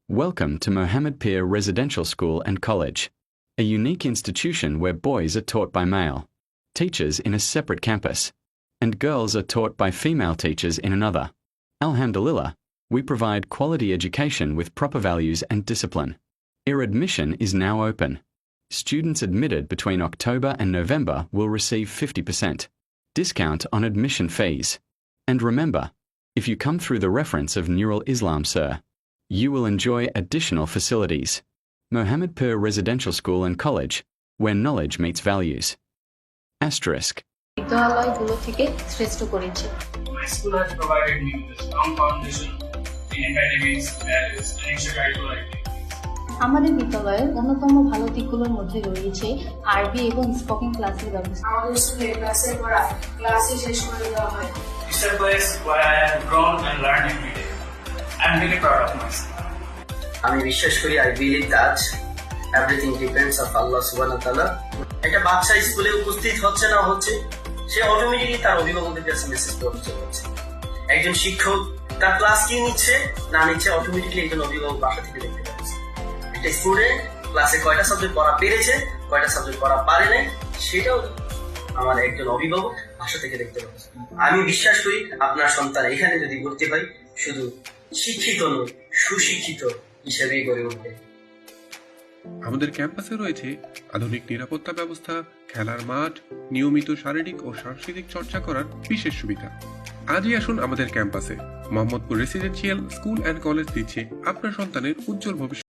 Welcome to Mohammed Pir Residential School and College, a unique institution where boys are taught by male teachers in a separate campus, and girls are taught by female teachers in another. Alhamdulillah, we provide quality education with proper values and discipline. Our admission is now open. Students admitted between October and November will receive 50% discount on admission fees. And remember, if you come through the reference of Nurul Islam, sir, you will enjoy additional facilities. Mohammed Pir Residential School and College, where knowledge meets values. Asterisk. বিদ্যালয়গুলো থেকে শ্রেষ্ঠ করেছে। My school has provided me with a strong foundation in academics, values, and extracurricular activities. আমাদের বিদ্যালয়ের অন্যতম ভালো দিকগুলোর মধ্যে রয়েছে আরবি এবং স্পোকেন ক্লাসের ব্যবস্থা। আমাদের স্কুলে ক্লাসের পড়া ক্লাসে শেষ করে দেওয়া হয়। It's a place where I have grown and learned every day. I'm really proud of myself. আমি বিশ্বাস করি I believe that everything depends on Allah subhanahu wa ta'ala. একটা বাচ্চা স্কুলে উপস্থিত হচ্ছে না হচ্ছে, সে অটোমেটিক্যালি তার অভিভাবকদের কাছে মেসেজ পৌঁছে যাচ্ছে। একজন শিক্ষক তার ক্লাস কি নিচ্ছে না নিচ্ছে অটোমেটিক্যালি একজন অভিভাবক বাসা থেকে দেখতে পাচ্ছে। একটা স্টুডেন্ট ক্লাসে কয়টা সাবজেক্ট পড়া পেরেছে, কয়টা সাবজেক্ট পড়া পারে নাই, সেটাও আমার একজন অভিভাবক বাসা থেকে দেখতে পাচ্ছে। আমি বিশ্বাস করি আপনার সন্তান এখানে যদি ভর্তি হয় শুধু শিক্ষিত নয়, সুশিক্ষিত হিসেবেই গড়ে উঠবে। আমাদের ক্যাম্পাসে রয়েছে আধুনিক নিরাপত্তা ব্যবস্থা, খেলার মাঠ, নিয়মিত শারীরিক ও সাংস্কৃতিক চর্চা করার বিশেষ সুবিধা। আজই আসুন আমাদের ক্যাম্পাসে। Mohammadpur residential school and college দিচ্ছে আপনার সন্তানের উজ্জ্বল ভবিষ্যৎ।